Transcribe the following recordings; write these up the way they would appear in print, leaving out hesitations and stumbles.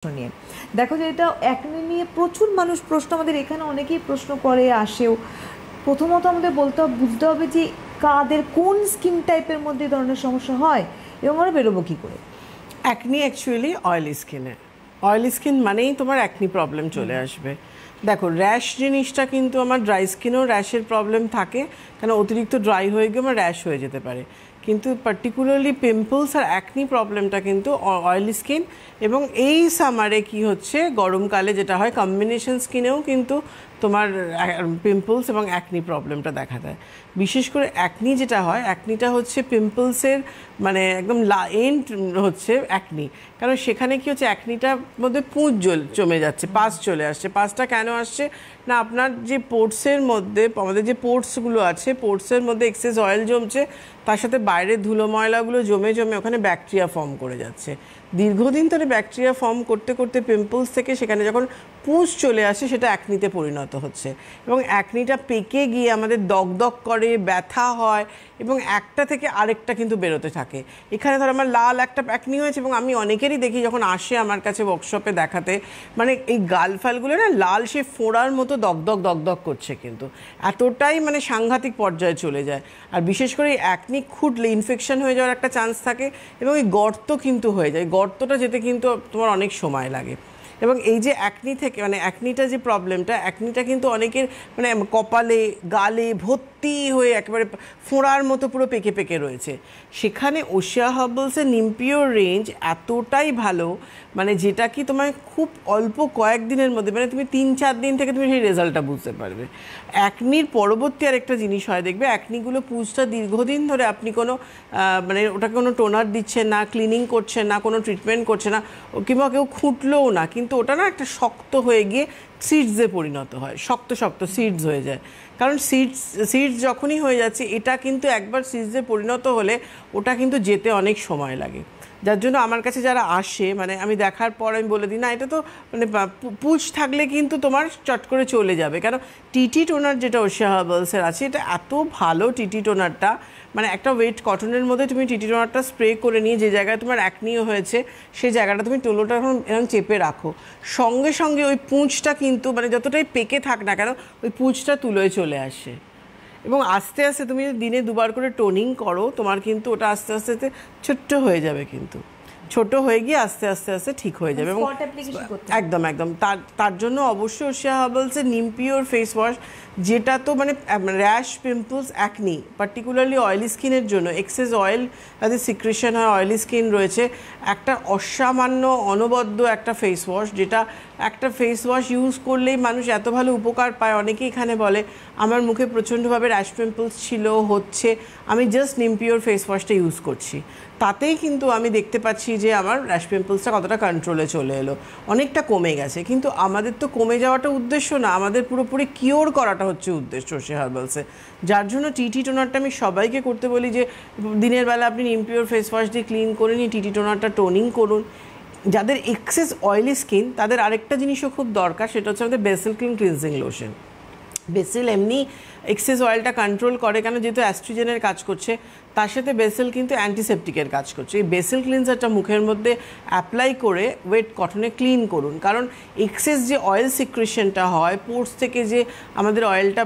নিয়ে দেখো যে এটা অ্যাকনে নিয়ে প্রচুর মানুষ প্রশ্ন আমাদের এখানে অনেকেই প্রশ্ন করে আসেও। প্রথমত আমাদের বুঝতে হবে যে কাদের কোন স্কিন টাইপের মধ্যে এই ধরনের সমস্যা হয় এবং আমরা বেরোবো কী করে। অ্যাকনি অ্যাকচুয়ালি অয়েলি স্কিনে, অয়েলি স্কিন মানেই তোমার অ্যাকনি প্রবলেম চলে আসবে। দেখো র্যাশ জিনিসটা কিন্তু আমার ড্রাই স্কিনেও র্যাশের প্রবলেম থাকে, কারণ অতিরিক্ত ড্রাই হয়ে গিয়ে আমার র্যাশ হয়ে যেতে পারে, কিন্তু পার্টিকুলারলি পিম্পলস আর অ্যাকনি প্রবলেমটা কিন্তু অয়েলি স্কিন। এবং এই সামারে কি হচ্ছে, গরমকালে যেটা হয় কম্বিনেশন স্কিনেও কিন্তু তোমার পিম্পলস এবং অ্যাকনি প্রবলেমটা দেখা দেয়। বিশেষ করে অ্যাকনি যেটা হয়, অ্যাকনিটা হচ্ছে পিম্পলসের মানে একদম এন্ড হচ্ছে অ্যাকনি, কারণ সেখানে কি হচ্ছে অ্যাকনিটার মধ্যে পুঁজ জমে যাচ্ছে, পাস চলে আসছে। পাসটা কেন আসছে না, আপনার যে পোর্টসের মধ্যে আমাদের যে পোর্টসগুলো আছে, পোর্টসের মধ্যে এক্সেস অয়েল জমছে, তার সাথে বাইরের ধুলো ময়লাগুলো জমে জমে ওখানে ব্যাকটেরিয়া ফর্ম করে যাচ্ছে। দীর্ঘদিন ধরে ব্যাকটেরিয়া ফর্ম করতে করতে পিম্পলস থেকে সেখানে যখন পুঁজ চলে আসে সেটা অ্যাকনিতে পরিণত হচ্ছে, এবং অ্যাকনিটা পেকে গিয়ে আমাদের দগদগ করে, ব্যথা হয়, এবং একটা থেকে আরেকটা কিন্তু বেরোতে থাকে। এখানে ধর আমার লাল একটা অ্যাকনি হয়েছে, এবং আমি অনেকেরই দেখি যখন আসে আমার কাছে ওয়ার্কশপে দেখাতে, মানে এই গাল ফালগুলো না লাল সে ফোড়ার মতো দগদগ দগদগ করছে, কিন্তু এতটাই মানে সাংঘাতিক পর্যায়ে চলে যায়। আর বিশেষ করে এই অ্যাকনি খুঁটলে ইনফেকশন হয়ে যাওয়ার একটা চান্স থাকে, এবং এই গর্ত কিন্তু হয়ে যায়, গর্তটা যেতে কিন্তু তোমার অনেক সময় লাগে। এবং এই যে অ্যাকনি থেকে মানে অ্যাকনিটা যে প্রবলেমটা, অ্যাকনিটা কিন্তু অনেকের মানে কপালে গালে ভর্তি হয়ে একেবারে ফোঁড়ার মতো পুরো পেকে পেকে রয়েছে। সেখানে ওশিয়া হার্বালসের নিমপিওর রেঞ্জ এতটাই ভালো, মানে যেটা কি তোমার খুব অল্প কয়েকদিনের মধ্যে, মানে তুমি 3-4 দিন থেকে তুমি সেই রেজাল্টটা বুঝতে পারবে। অ্যাকনির পরবর্তী আরেকটা জিনিস হয়, দেখবে অ্যাকনিগুলো পুঁজটা দীর্ঘদিন ধরে আপনি কোনো মানে ওটাকে কোনো টোনার দিচ্ছেন না, ক্লিনিং করছেন না, কোনো ট্রিটমেন্ট করছে না, কিংবা কেউ খুঁটলেও না, কিন্তু ওটা না একটা শক্ত হয়ে গিয়ে সিডসে পরিণত হয়, শক্ত শক্ত সিডস হয়ে যায়। কারণ সিডস যখনই হয়ে যাচ্ছে, এটা কিন্তু একবার সিডসে পরিণত হলে ওটা কিন্তু যেতে অনেক সময় লাগে। যার জন্য আমার কাছে যারা আসে, মানে আমি দেখার পর আমি বলে দিই না এটা তো মানে পুঁজ থাকলে কিন্তু তোমার চট করে চলে যাবে। কেন টিটি টোনার যেটা ওশিয়া হার্বালসের আছে, এটা এত ভালো টিটি টোনারটা, মানে একটা ওয়েট কটনের মধ্যে তুমি টিটি টোনারটা স্প্রে করে নিয়ে যে জায়গায় তোমার অ্যাকনিও হয়েছে সেই জায়গাটা তুমি টোলোটা এরকম চেপে রাখো, সঙ্গে সঙ্গে ওই পুঁজটা কিন্তু মানে যতটাই পেকে থাক না কেন ওই পুঁজটা তুলোয় চলে আসে। এবং আস্তে আস্তে তুমি দিনে 2বার করে টোনিং করো, তোমার কিন্তু ওটা আস্তে আস্তে ছোট্ট হয়ে যাবে, কিন্তু ছোট হয়ে গিয়ে আস্তে আস্তে আস্তে ঠিক হয়ে যাবে। এবং একদম একদম তার জন্য অবশ্যই ওশিয়া হার্বালসের নিমপিওর ফেস ওয়াশ, যেটা তো মানে rash, pimples, acne, particularly oily স্কিনের জন্য, এক্সেস অয়েল তাদের সিক্রেশন হয়, অয়েলি স্কিন রয়েছে, একটা অসামান্য অনবদ্য একটা ফেস ওয়াশ, যেটা একটা ফেস ওয়াশ ইউজ করলেই মানুষ এত ভালো উপকার পায়। অনেকেই এখানে বলে আমার মুখে প্রচণ্ডভাবে র্যাশ পিম্পলস ছিল, হচ্ছে, আমি জাস্ট নিমপিওর ফেস ওয়াশটা ইউজ করছি, তাতেই কিন্তু আমি দেখতে পাচ্ছি যে আমার র্যাশ পিম্পলসটা কতটা কন্ট্রোলে চলে এলো, অনেকটা কমে গেছে। কিন্তু আমাদের তো কমে যাওয়াটা উদ্দেশ্য না, আমাদের পুরোপুরি কিওর করাটা হচ্ছে উদ্দেশ্য ওশিয়া হার্বালসে। যার জন্য টিটি টোনারটা আমি সবাইকে করতে বলি যে দিনের বেলা আপনি নিমপিওর ফেস ওয়াশ দিয়ে ক্লিন করে নিন, টিটি টোনারটা টোনিং করুন। যাদের এক্সেস অয়েলি স্কিন তাদের আরেকটা জিনিসও খুব দরকার, সেটা হচ্ছে আমাদের basil clean cleansing lotion. Basil এমনি এক্সেস অয়েলটা কন্ট্রোল করে, কেন যেহেতু অ্যাস্ট্রিজেনের কাজ করছে, তার সাথে বেসিল কিন্তু অ্যান্টিসেপটিকের কাজ করছে। এই বেসিল ক্লিনজারটা মুখের মধ্যে অ্যাপ্লাই করে ওয়েট কটনে ক্লিন করুন, কারণ এক্সেস যে অয়েল সিক্রেশনটা হয় পোর্টস থেকে, যে আমাদের অয়েলটা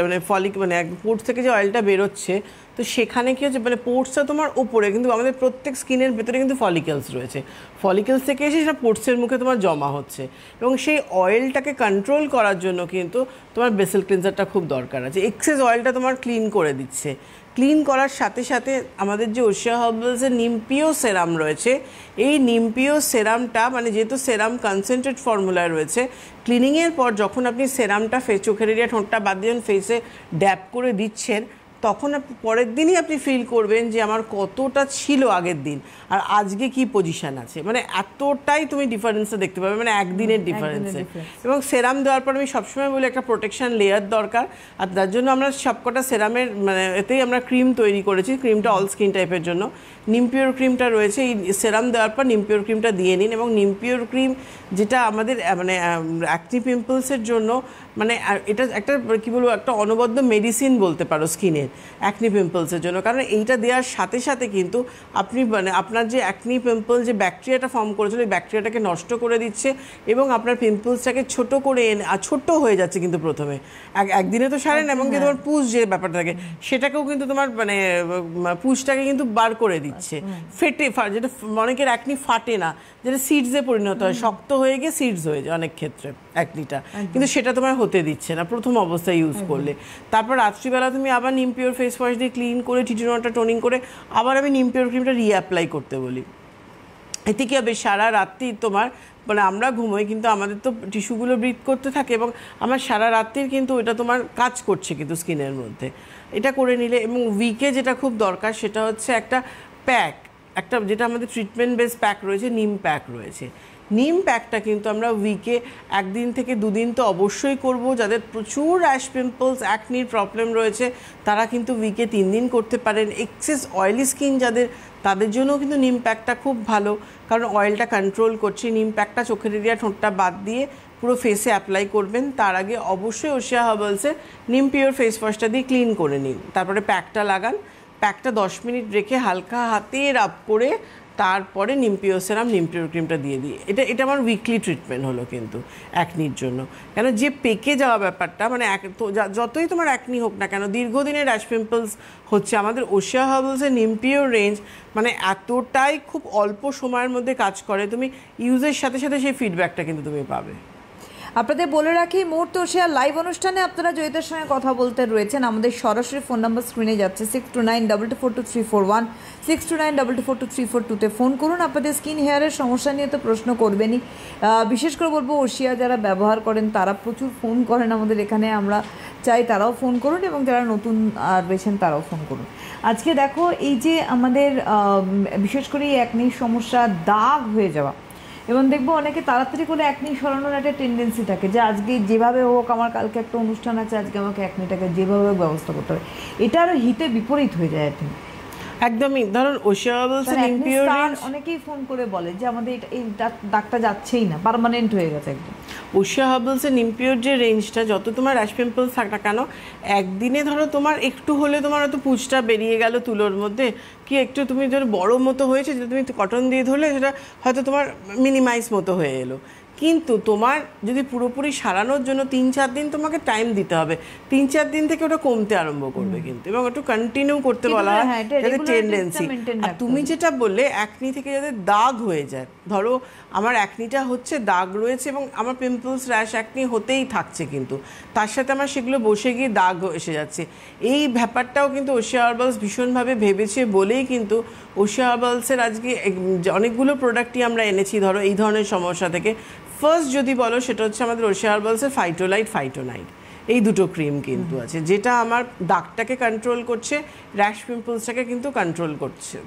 মানে মানে পোর্টস থেকে যে অয়েলটা বেরোচ্ছে, তো সেখানে কী হচ্ছে মানে পোর্টসটা তোমার ওপরে, কিন্তু আমাদের প্রত্যেক স্কিনের ভেতরে কিন্তু ফলিকেলস রয়েছে, ফলিকেলস থেকে এসে সেটা পোর্টসের মুখে তোমার জমা হচ্ছে, এবং সেই অয়েলটাকে কন্ট্রোল করার জন্য কিন্তু তোমার বেসিল ক্লিনজারটা খুব দরকার আছে। এক্সেস অয়েলটা তোমার ক্লিন করে দিচ্ছে। ক্লিন করার সাথে সাথে আমাদের যে ওশিয়া হার্বালসের নিমপিও সেরাম রয়েছে, এই নিমপিও সেরামটা মানে যেহেতু সেরাম কনসেন্ট্রেট ফর্মুলায় রয়েছে, ক্লিনিংয়ের পর যখন আপনি সেরামটা চোখের এরিয়া ঠোঁটটা বাদ দিয়ে ফেসে ড্যাপ করে দিচ্ছেন, তখন পরের দিনই আপনি ফিল করবেন যে আমার কতটা ছিল আগের দিন আর আজকে কি পজিশন আছে, মানে এতটাই তুমি ডিফারেন্সটা দেখতে পাবে, মানে একদিনের ডিফারেন্সে। এবং সেরাম দেওয়ার পর আমি সবসময় বলি একটা প্রোটেকশন লেয়ার দরকার, আর তার জন্য আমরা সবকটা সেরামের মানে এতেই আমরা ক্রিম তৈরি করেছি, ক্রিমটা অল স্কিন টাইপের জন্য। নিমপিওর ক্রিমটা রয়েছে, এই সেরাম দেওয়ার পর নিমপিওর ক্রিমটা দিয়ে নিন। এবং নিমপিওর ক্রিম যেটা আমাদের মানে অ্যাকনি পিম্পলসের জন্য মানে এটা একটা কী বলবো একটা অনবদ্য মেডিসিন বলতে পারো স্কিনের অ্যাকনি পিম্পলসের জন্য। কারণ এইটা দেওয়ার সাথে সাথে কিন্তু আপনি মানে আপনার যে অ্যাকনি পিম্পল যে ব্যাকটেরিয়াটা ফর্ম করেছিল ওই ব্যাকটেরিয়াটাকে নষ্ট করে দিচ্ছে এবং আপনার পিম্পলসটাকে ছোট করে এনে আর ছোট্ট হয়ে যাচ্ছে কিন্তু প্রথমে একদিনে তো সারে না, এবং কি তোমার পুষ যে ব্যাপারটা থাকে সেটাকেও কিন্তু তোমার মানে পুষটাকে কিন্তু বার করে দিচ্ছে, ফেটে যেটা অনেকের অ্যাকনি ফাটে না, যেটা সিডসে পরিণত হয়, শক্ত হয়ে গিয়ে সিডস হয়ে যায় অনেক ক্ষেত্রে অ্যাকনিটা, কিন্তু সেটা তোমার হতে দিচ্ছে না প্রথম অবস্থায় ইউজ করলে। তারপর রাত্রিবেলা তুমি আবার নিমপিওর ফেস ওয়াশ দিয়ে ক্লিন করে টিটিনোটা টোনিং করে আবার আমি নিমপিওর ক্রিমটা রিঅ্যাপ্লাই করতে বলি। এতে কি হবে সারা রাত্রি তোমার মানে আমরা ঘুমোই কিন্তু আমাদের তো টিস্যুগুলো ব্রিথ করতে থাকে এবং আমার সারা রাত্রির কিন্তু এটা তোমার কাজ করছে কিন্তু স্কিনের মধ্যে। এটা করে নিলে এবং উইকে যেটা খুব দরকার সেটা হচ্ছে একটা প্যাক, একটা যেটা আমাদের ট্রিটমেন্ট বেস প্যাক রয়েছে, নিম প্যাক রয়েছে। নিম প্যাকটা কিন্তু আমরা উইকে 1 দিন থেকে 2 দিন তো অবশ্যই করব। যাদের প্রচুর অ্যাশ পিম্পলস অ্যাকনির প্রবলেম রয়েছে তারা কিন্তু উইকে 3 দিন করতে পারেন। এক্সেস অয়েলি স্কিন যাদের তাদের জন্যও কিন্তু নিম প্যাকটা খুব ভালো, কারণ অয়েলটা কন্ট্রোল করছে। নিম প্যাকটা চোখের এরিয়া ঠোঁটটা বাদ দিয়ে পুরো ফেসে অ্যাপ্লাই করবেন। তার আগে অবশ্যই ওশিয়া হার্বালসের নিম পিওর ফেস ওয়াশটা দিয়ে ক্লিন করে নিন, তারপরে প্যাকটা লাগান। প্যাকটা 10 মিনিট রেখে হালকা হাতে রাব করে তারপরে নিমপিওর সেরাম নিমপিওর ক্রিমটা দিয়ে দিই। এটা আমার উইকলি ট্রিটমেন্ট হলো কিন্তু অ্যাকনির জন্য। কেন যে পেকে যাওয়া ব্যাপারটা মানে যতই তোমার অ্যাকনি হোক না কেন দীর্ঘদিনের র্যাশ পিম্পলস হচ্ছে, আমাদের ওশিয়া হার্বালসের নিমপিওর রেঞ্জ মানে এতটাই খুব অল্প সময়ের মধ্যে কাজ করে, তুমি ইউজের সাথে সাথে সেই ফিডব্যাকটা কিন্তু তুমি পাবে। আপনাদের বলে রাখি মুহূর্ত শেয়ার লাইভ অনুষ্ঠানে আপনারা জয়িতার সঙ্গে কথা বলতে রয়েছেন। আমাদের সরাসরি ফোন নাম্বার স্ক্রিনে যাচ্ছে 6292422341, 6292422342-তে ফোন করুন। আপনাদের স্কিন হেয়ারের সমস্যা নিয়ে তো প্রশ্ন করবেনই, বিশেষ করে বলবো ওশিয়া যারা ব্যবহার করেন তারা প্রচুর ফোন করেন আমাদের এখানে, আমরা চাই তারাও ফোন করুন এবং যারা নতুন রয়েছেন তারাও ফোন করুন। আজকে দেখো এই যে আমাদের বিশেষ করে এই অ্যাকনি সমস্যা দাগ হয়ে যাওয়া, এবং দেখবো অনেকে তাড়াতাড়ি করে অ্যাকনি সরানোর একটা টেন্ডেন্সি থাকে যে আজকে যেভাবে হোক আমার কালকে একটা অনুষ্ঠান আছে, আজকে আমাকে অ্যাকনিটাকে যেভাবে হোক ব্যবস্থা করতে হবে। এটা আরও হিতে বিপরীত হয়ে যায় এখন একদমই। ধরুন ওশিয়া হার্বালসের নিমপিওর রেঞ্জ অনেকেই ফোন করে বলে যে আমাদের এই দাগটা যাচ্ছেই না, পার্মানেন্ট হয়ে গেছে একদম। ওশিয়া হার্বালসের নিমপিওর যে রেঞ্জটা যত তোমার র্যাশ পিম্পলস থাক না কেন একদিনে ধরো তোমার একটু হলে তোমার হয়তো পুঁজটা বেরিয়ে গেল তুলোর মধ্যে, কি একটু তুমি ধরো বড় মতো হয়েছে যেটা তুমি কটন দিয়ে ধরলে সেটা হয়তো তোমার মিনিমাইজ মতো হয়ে এলো, কিন্তু তোমার যদি পুরোপুরি সারানোর জন্য 3-4 দিন তোমাকে টাইম দিতে হবে। 3-4 দিন থেকে ওটা কমতে আরম্ভ করবে কিন্তু, এবং একটু কন্টিনিউ করতে বলা হয় যাতে টেন্ডেন্সি। আর তুমি যেটা বললে অ্যাকনি থেকে যাতে দাগ হয়ে যায়, ধরো আমার অ্যাকনিটা হচ্ছে দাগ রয়েছে এবং আমার পিম্পলস র্যাশ অ্যাকনি হতেই থাকছে, কিন্তু তার সাথে আমার সেগুলো বসে গিয়ে দাগ এসে যাচ্ছে। এই ব্যাপারটাও কিন্তু ওশিয়া হার্বালস ভীষণভাবে ভেবেছে বলেই কিন্তু ওশিয়া হার্বালসের আজকে অনেকগুলো প্রোডাক্টই আমরা এনেছি ধরো এই ধরনের সমস্যা থেকে। ফার্স্ট যদি বলো সেটা হচ্ছে আমাদের ওশিয়া হার্বালসের ফাইটোলাইট ফাইটোনাইট, এই দুটো ক্রিম কিন্তু আছে যেটা আমার দাগটাকে কন্ট্রোল করছে, র্যাশ পিম্পলসটাকে কিন্তু কন্ট্রোল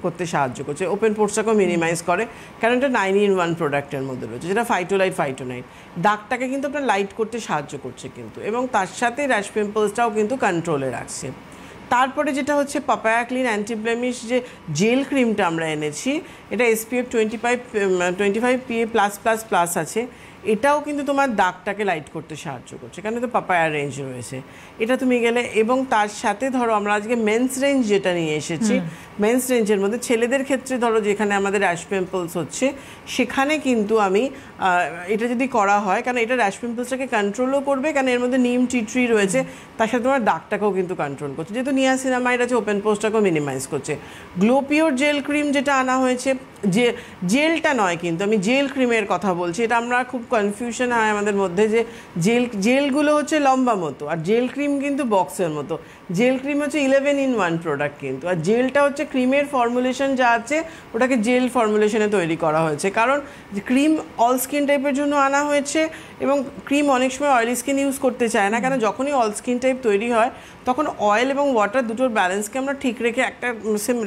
করতে সাহায্য করছে, ওপেন পোর্সটাকেও মিনিমাইজ করে, কারণ এটা 9-in-1 প্রোডাক্টের মধ্যে রয়েছে যেটা ফাইটোলাইট ফাইটোনাইট। দাগটাকে কিন্তু আপনার লাইট করতে সাহায্য করছে কিন্তু, এবং তার সাথে র্যাশ পিম্পলসটাও কিন্তু কন্ট্রোলে রাখছে। তারপরে যেটা হচ্ছে পাপায়া ক্লিন অ্যান্টি ব্লেমিশ যে জেল ক্রিমটা আমরা এনেছি, এটা SPF 25 PA+++ আছে, এটাও কিন্তু তোমার দাগটাকে লাইট করতে সাহায্য করছে, কারণ তো পাপায়া রেঞ্জ রয়েছে, এটা তুমি গেলে। এবং তার সাথে ধরো আমরা আজকে মেন্স রেঞ্জ যেটা নিয়ে এসেছি, মেন্স রেঞ্জের মধ্যে ছেলেদের ক্ষেত্রে ধরো যেখানে আমাদের র্যাশ পিম্পলস হচ্ছে সেখানে কিন্তু আমি এটা যদি করা হয়, কারণ এটা র্যাশ পিম্পলসটাকে কন্ট্রোলও করবে, কারণ এর মধ্যে নিম টি ট্রি রয়েছে, তার সাথে তোমার দাগটাকেও কিন্তু কন্ট্রোল করছে, যেহেতু নিয়াসিনামাইড আছে ওপেন পোস্টটাকেও মিনিমাইজ করছে। গ্লো পিওর জেল ক্রিম যেটা আনা হয়েছে, যে জেলটা নয় কিন্তু আমি জেল ক্রিমের কথা বলছি, এটা আমরা খুব কনফিউশন হয় আমাদের মধ্যে যে জেলগুলো হচ্ছে লম্বা মতো আর জেল ক্রিম কিন্তু বক্সের মতো। জেল ক্রিম হচ্ছে 11-in-1 প্রোডাক্ট কিন্তু, আর জেলটা হচ্ছে ক্রিমের ফর্মুলেশন যা আছে ওটাকে জেল ফর্মুলেশনে তৈরি করা হয়েছে, কারণ ক্রিম অল স্কিন টাইপের জন্য আনা হয়েছে, এবং ক্রিম অনেক সময় অয়েলি স্কিন ইউজ করতে চায় না, কারণ যখনই অল স্কিন টাইপ তৈরি হয় তখন অয়েল এবং ওয়াটার দুটোর ব্যালেন্সকে আমরা ঠিক রেখে একটা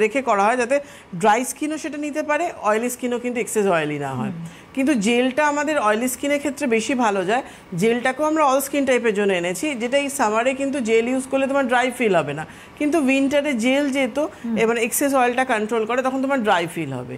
রেখে করা হয়, যাতে ড্রাই স্কিনও সেটা নিতে পারে, অয়েলি স্কিনও কিন্তু এক্সেস অয়েলি না হয়। কিন্তু জেলটা আমাদের অয়েলি স্কিনের ক্ষেত্রে বেশি ভালো যায়। জেলটাকেও আমরা অল স্কিন টাইপের জন্য এনেছি, যেটা এই সামারে কিন্তু জেল ইউজ করলে তোমার ড্রাই ফিল হবে না, কিন্তু উইন্টারে জেল যেহেতু এবার এক্সেস অয়েলটা কন্ট্রোল করে তখন তোমার ড্রাই ফিল হবে।